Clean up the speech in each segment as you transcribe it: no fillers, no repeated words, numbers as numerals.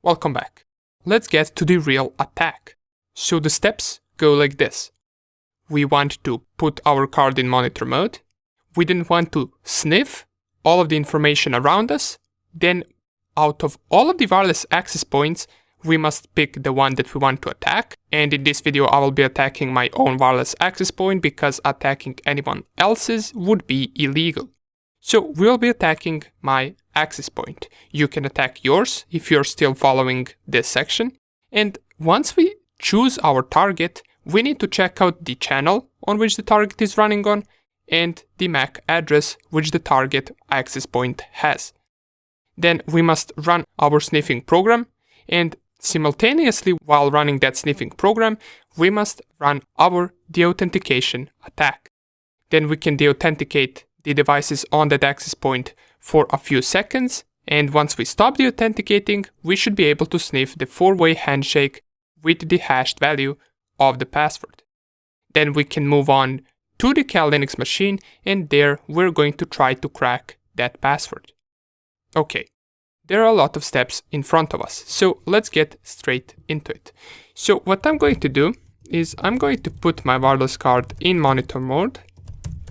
Welcome back. Let's get to the real attack. So the steps go like this. We want to put our card in monitor mode. We then want to sniff all of the information around us. Then out of all of the wireless access points, we must pick the one that we want to attack. And in this video, I will be attacking my own wireless access point because attacking anyone else's would be illegal. So we'll be attacking my access point. You can attack yours if you're still following this section. And once we choose our target, we need to check out the channel on which the target is running on and the MAC address which the target access point has. Then we must run our sniffing program, and simultaneously while running that sniffing program, we must run our deauthentication attack. Then we can deauthenticate the devices on that access point for a few seconds, and once we stop deauthenticating, we should be able to sniff the 4-way handshake with the hashed value of the password. Then we can move on to the Kali Linux machine, and there we're going to try to crack that password. Okay, there are a lot of steps in front of us, so let's get straight into it. So what I'm going to do is I'm going to put my wireless card in monitor mode,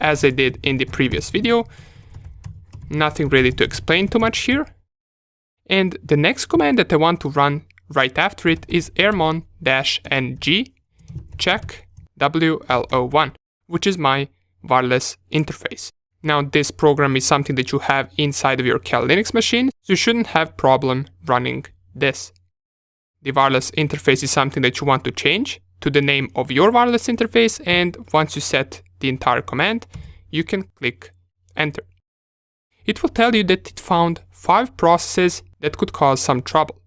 as I did in the previous video. Nothing really to explain too much here. And the next command that I want to run right after it is airmon-ng check WLO1, which is my wireless interface. Now this program is something that you have inside of your Kali Linux machine, so you shouldn't have problem running this. The wireless interface is something that you want to change to the name of your wireless interface, and once you set the entire command, you can click enter. It will tell you that it found 5 processes that could cause some trouble.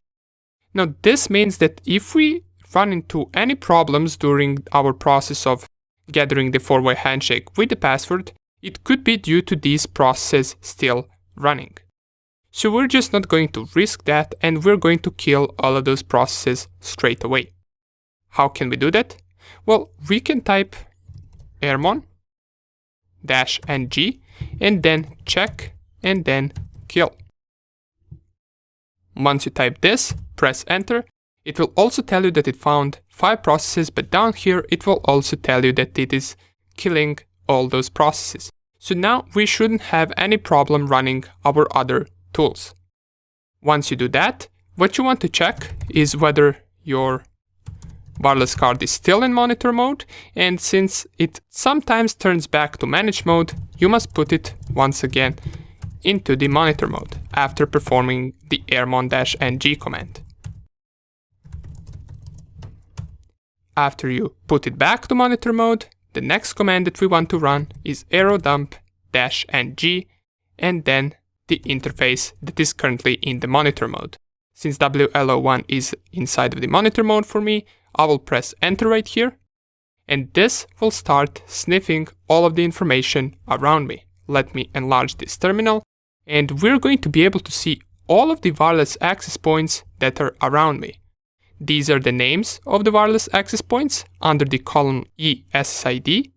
Now this means that if we run into any problems during our process of gathering the 4-way handshake with the password, it could be due to these processes still running. So we're just not going to risk that, and we're going to kill all of those processes straight away. How can we do that? Well, we can type airmon-ng and then check and then kill. Once you type this, press enter. It will also tell you that it found 5 processes, but down here it will also tell you that it is killing all those processes. So now we shouldn't have any problem running our other tools. Once you do that, what you want to check is whether your wireless card is still in monitor mode, and since it sometimes turns back to manage mode, you must put it once again into the monitor mode after performing the airmon-ng command. After you put it back to monitor mode, the next command that we want to run is aerodump-ng and then the interface that is currently in the monitor mode. Since WLO1 is inside of the monitor mode for me, I will press enter right here, and this will start sniffing all of the information around me. Let me enlarge this terminal, and we're going to be able to see all of the wireless access points that are around me. These are the names of the wireless access points under the column ESSID.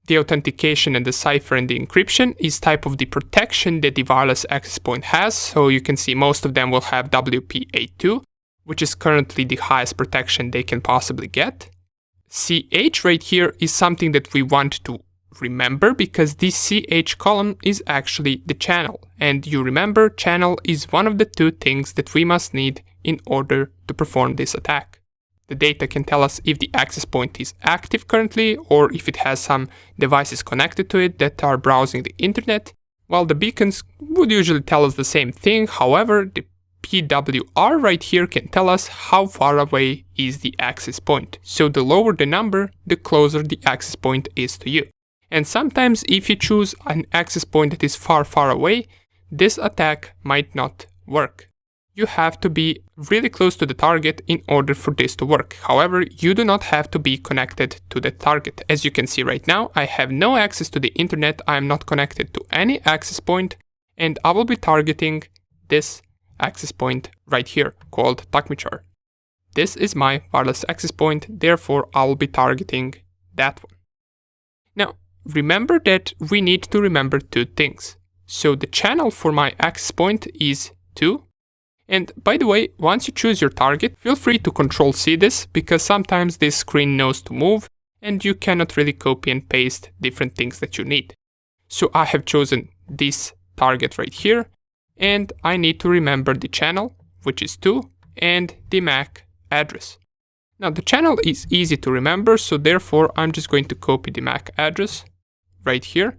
The authentication and the cipher and the encryption is type of the protection that the wireless access point has, so you can see most of them will have WPA2, which is currently the highest protection they can possibly get. CH right here is something that we want to remember because this CH column is actually the channel, and you remember channel is one of the 2 things that we must need in order to perform this attack. The data can tell us if the access point is active currently or if it has some devices connected to it that are browsing the internet, while the beacons would usually tell us the same thing. However, the PWR right here can tell us how far away is the access point. So the lower the number, the closer the access point is to you. And sometimes if you choose an access point that is far, far away, this attack might not work. You have to be really close to the target in order for this to work. However, you do not have to be connected to the target. As you can see right now, I have no access to the internet, I am not connected to any access point, and I will be targeting this access point right here called Takmichar. This is my wireless access point, therefore I will be targeting that one. Now, remember that we need to remember 2 things. So the channel for my access point is 2, And by the way, once you choose your target, feel free to Control C this, because sometimes this screen knows to move and you cannot really copy and paste different things that you need. So I have chosen this target right here, and I need to remember the channel, which is 2, and the MAC address. Now the channel is easy to remember, so therefore I'm just going to copy the MAC address right here.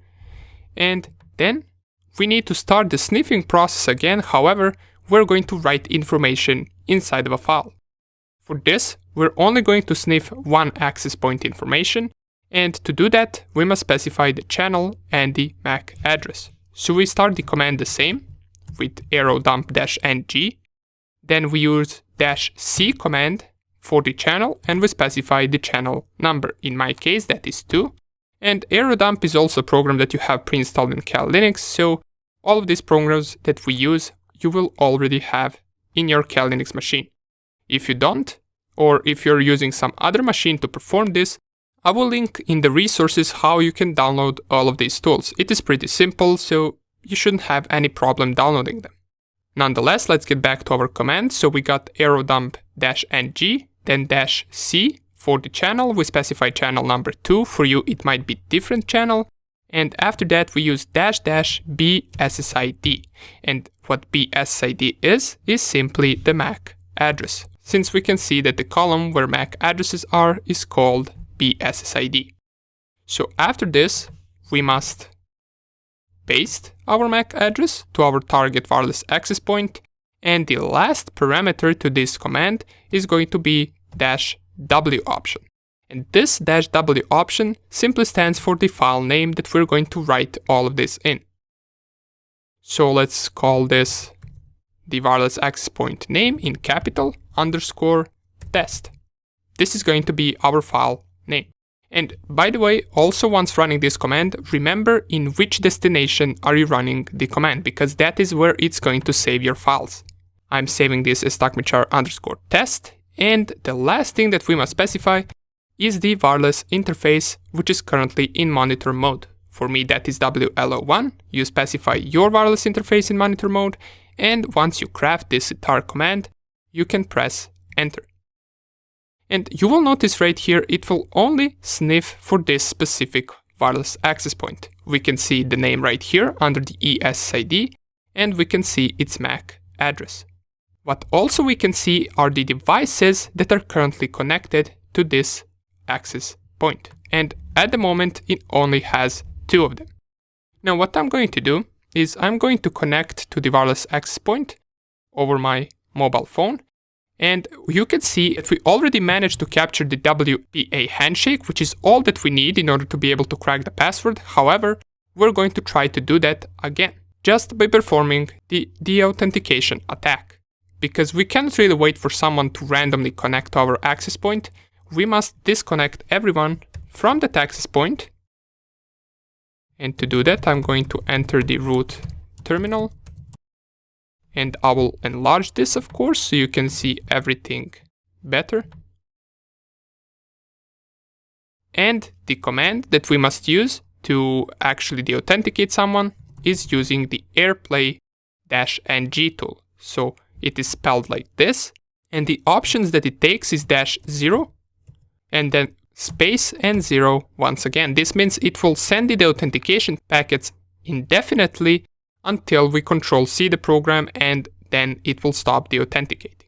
And then we need to start the sniffing process again. However, we're going to write information inside of a file. For this, we're only going to sniff one access point information, and to do that, we must specify the channel and the MAC address. So we start the command the same with arrow dump -ng, then we use -c command for the channel and we specify the channel number. In my case, that is 2. And arrow dump is also a program that you have pre-installed in Kali Linux, so all of these programs that we use, you will already have in your Kali Linux machine. If you don't, or if you're using some other machine to perform this, I will link in the resources how you can download all of these tools. It is pretty simple, so you shouldn't have any problem downloading them. Nonetheless, let's get back to our command. So we got arrow dump -ng, then -c for the channel. We specify channel number 2. For you, it might be different channel. And after that, we use --bssid. And what bssid is simply the MAC address, since we can see that the column where MAC addresses are is called bssid. So after this, we must paste our MAC address to our target wireless access point, and the last parameter to this command is going to be -w option. And this -w option simply stands for the file name that we're going to write all of this in. So let's call this the wireless access point name in capital _test. This is going to be our file name. And by the way, also once running this command, remember in which destination are you running the command, because that is where it's going to save your files. I'm saving this as _test. And the last thing that we must specify is the wireless interface, which is currently in monitor mode. For me, that is WLO1. You specify your wireless interface in monitor mode, and once you craft this entire command, you can press enter. And you will notice right here, it will only sniff for this specific wireless access point. We can see the name right here under the ESID, and we can see its MAC address. What also we can see are the devices that are currently connected to this access point. And at the moment, it only has 2 of them. Now what I'm going to do is I'm going to connect to the wireless access point over my mobile phone. And you can see that we already managed to capture the WPA handshake, which is all that we need in order to be able to crack the password. However, we're going to try to do that again, just by performing the deauthentication attack. Because we can't really wait for someone to randomly connect to our access point, we must disconnect everyone from that access point. And to do that, I'm going to enter the root terminal. And I will enlarge this, of course, so you can see everything better. And the command that we must use to actually deauthenticate someone is using the airplay-ng tool. So it is spelled like this, and the options that it takes is -0, and then space and 0 once again. This means it will send the authentication packets indefinitely until we Control-C the program, and then it will stop deauthenticating.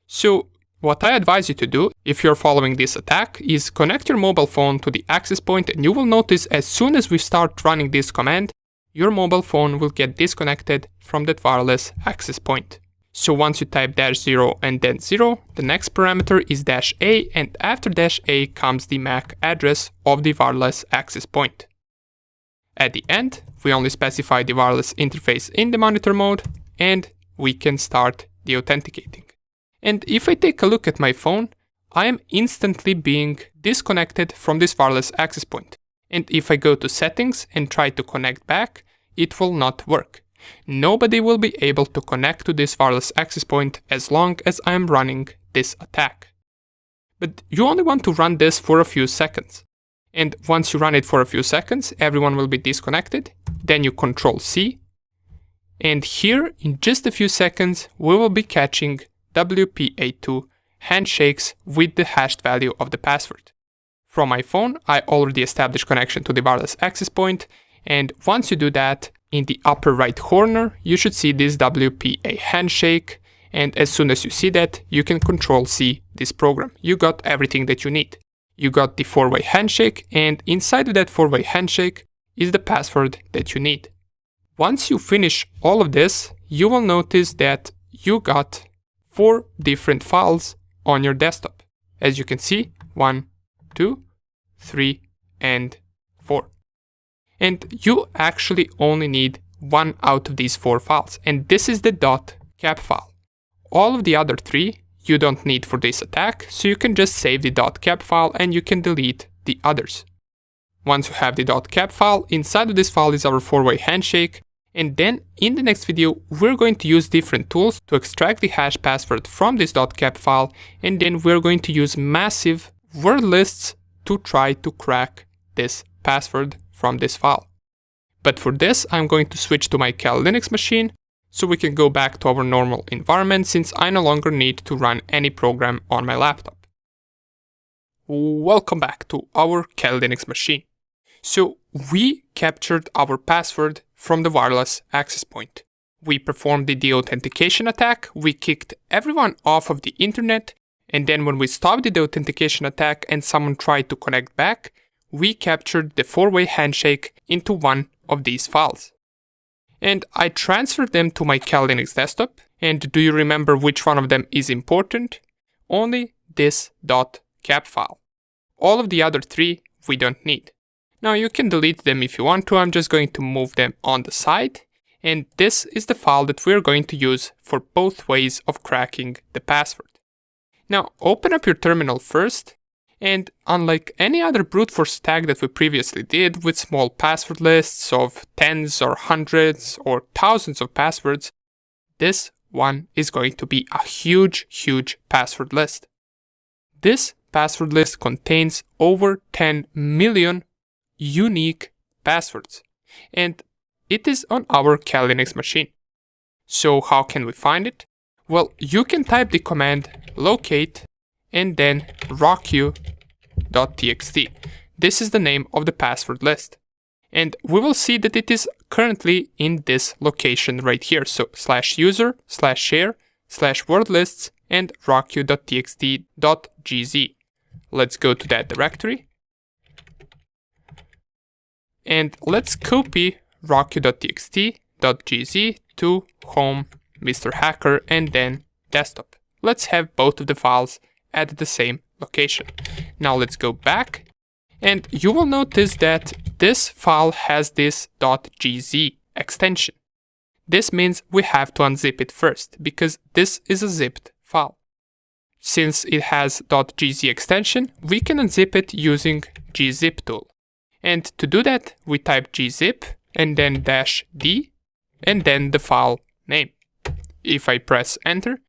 So what I advise you to do, if you're following this attack, is connect your mobile phone to the access point, and you will notice as soon as we start running this command, your mobile phone will get disconnected from that wireless access point. So once you type -0 and then 0, the next parameter is -a, and after -a comes the MAC address of the wireless access point. At the end, we only specify the wireless interface in the monitor mode, and we can start deauthenticating. And if I take a look at my phone, I am instantly being disconnected from this wireless access point. And if I go to settings and try to connect back, it will not work. Nobody will be able to connect to this wireless access point as long as I am running this attack. But you only want to run this for a few seconds. And once you run it for a few seconds, everyone will be disconnected. Then you Control-C. And here, in just a few seconds, we will be catching WPA2 handshakes with the hashed value of the password. From my phone, I already established connection to the wireless access point, and once you do that, in the upper right corner, you should see this WPA handshake, and as soon as you see that, you can Control-C this program. You got everything that you need. You got the 4-way handshake, and inside of that 4-way handshake is the password that you need. Once you finish all of this, you will notice that you got 4 different files on your desktop. As you can see, 1, 2, 3, and 4. And you actually only need 1 out of these 4 files, and this is the .cap file. All of the other 3 you don't need for this attack, so you can just save the .cap file and you can delete the others. Once you have the .cap file, inside of this file is our 4-way handshake, and then in the next video we're going to use different tools to extract the hash password from this .cap file, and then we're going to use massive word lists to try to crack this password from this file. But for this, I'm going to switch to my Kali Linux machine so we can go back to our normal environment, since I no longer need to run any program on my laptop. Welcome back to our Kali Linux machine. So we captured our password from the wireless access point. We performed the deauthentication attack, we kicked everyone off of the internet, and then when we stopped the deauthentication attack and someone tried to connect back, we captured the 4-way handshake into one of these files. And I transferred them to my Kali Linux desktop, and do you remember which one of them is important? Only this .cap file. All of the other 3 we don't need. Now you can delete them if you want to, I'm just going to move them on the side, and this is the file that we're going to use for both ways of cracking the password. Now open up your terminal first, and unlike any other brute force attack that we previously did with small password lists of tens or hundreds or thousands of passwords, this one is going to be a huge password list. This password list contains over 10 million unique passwords, and it is on our Kali Linux machine. So how can we find it? Well, you can type the command locate and then rocku.txt. This is the name of the password list. And we will see that it is currently in this location right here. So /user/share/wordlists and rocku.txt.gz. Let's go to that directory. And let's copy rocku.txt.gz to home, Mr. Hacker, and then desktop. Let's have both of the files at the same location. Now let's go back, and you will notice that this file has this .gz extension. This means we have to unzip it first, because this is a zipped file. Since it has .gz extension, we can unzip it using gzip tool. And to do that, we type gzip and then -d and then the file name. If I press enter,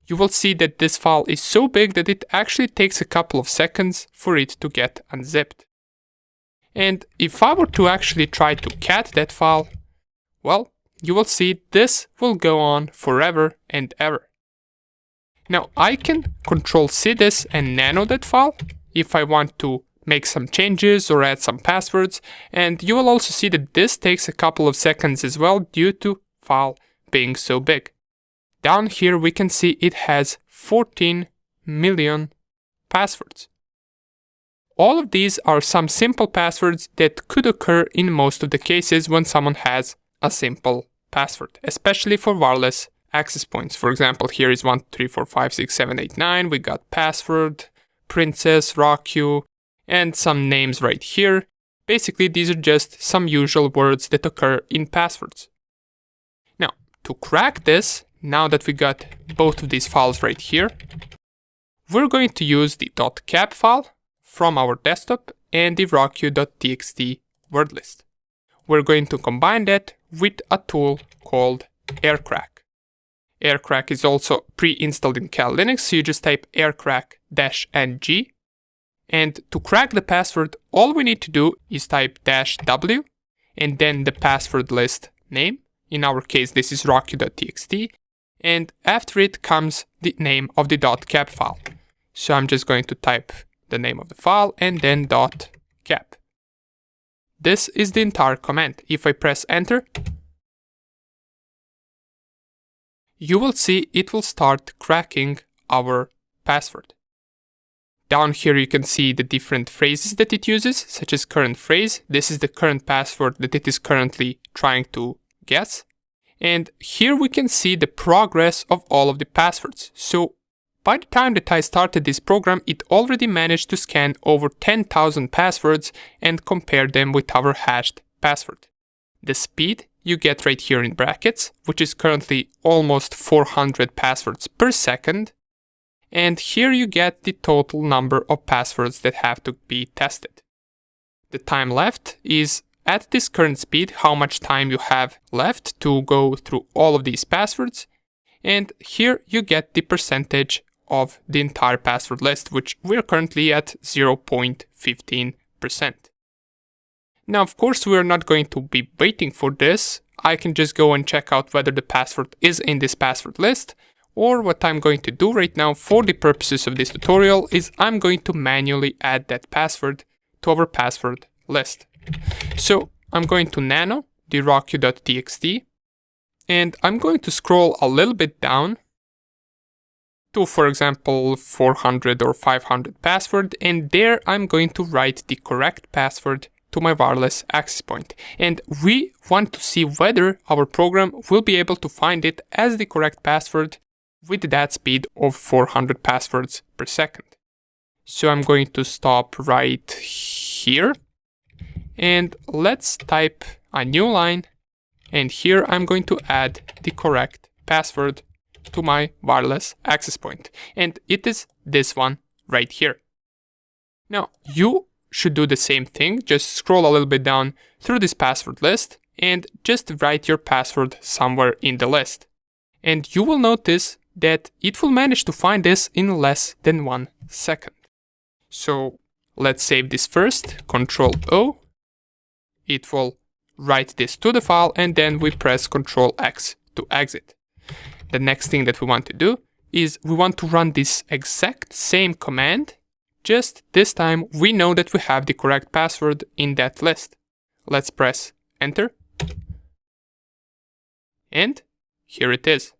you will see that this file is so big that it actually takes a couple of seconds for it to get unzipped. And if I were to actually try to cat that file, well, you will see this will go on forever and ever. Now I can Control-C this and nano that file if I want to make some changes or add some passwords, and you will also see that this takes a couple of seconds as well due to file being so big. Down here we can see it has 14 million passwords. All of these are some simple passwords that could occur in most of the cases when someone has a simple password, especially for wireless access points. For example, here is 1, 2, 3, 4, 5, 6, 7, 8, 9. We got password, princess, rocku, and some names right here. Basically, these are just some usual words that occur in passwords. Now, to crack this, now that we got both of these files right here, we're going to use the .cap file from our desktop and the rocku.txt word list. We're going to combine that with a tool called aircrack. Aircrack is also pre-installed in Kali Linux, so you just type aircrack-ng. And to crack the password, all we need to do is type -w and then the password list name In our case, this is rocky.txt. And after it comes the name of the .cap file. So I'm just going to type the name of the file and then .cap. This is the entire command. If I press enter, you will see it will start cracking our password. Down here you can see the different phrases that it uses, such as current phrase. This is the current password that it is currently trying to guess. And here we can see the progress of all of the passwords. So by the time that I started this program, it already managed to scan over 10,000 passwords and compare them with our hashed password. The speed you get right here in brackets, which is currently almost 400 passwords per second. And here you get the total number of passwords that have to be tested. The time left is at this current speed, how much time you have left to go through all of these passwords. And here you get the percentage of the entire password list, which we're currently at 0.15%. Now, of course, we're not going to be waiting for this. I can just go and check out whether the password is in this password list. Or what I'm going to do right now for the purposes of this tutorial is I'm going to manually add that password to our password list. So I'm going to nano the rocky.txt and I'm going to scroll a little bit down to, for example, 400 or 500 password, and there I'm going to write the correct password to my wireless access point. And we want to see whether our program will be able to find it as the correct password with that speed of 400 passwords per second. So I'm going to stop right here. And let's type a new line, and here I'm going to add the correct password to my wireless access point. And it is this one right here. Now, you should do the same thing, just scroll a little bit down through this password list and just write your password somewhere in the list. And you will notice that it will manage to find this in less than 1 second. So let's save this first, Ctrl O. It will write this to the file and then we press Ctrl X to exit. The next thing that we want to do is we want to run this exact same command, just this time we know that we have the correct password in that list. Let's press enter. And here it is.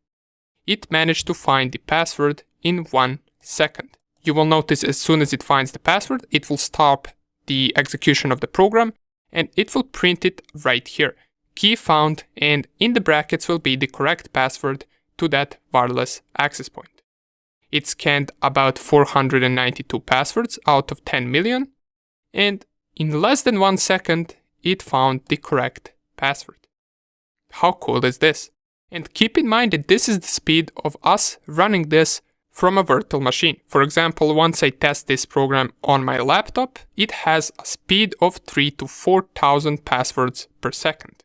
It managed to find the password in 1 second. You will notice as soon as it finds the password, it will stop the execution of the program and it will print it right here. Key found, and in the brackets will be the correct password to that wireless access point. It scanned about 492 passwords out of 10 million, and in less than 1 second, it found the correct password. How cool is this? And keep in mind that this is the speed of us running this from a virtual machine. For example, once I test this program on my laptop, it has a speed of 3,000 to 4,000 passwords per second.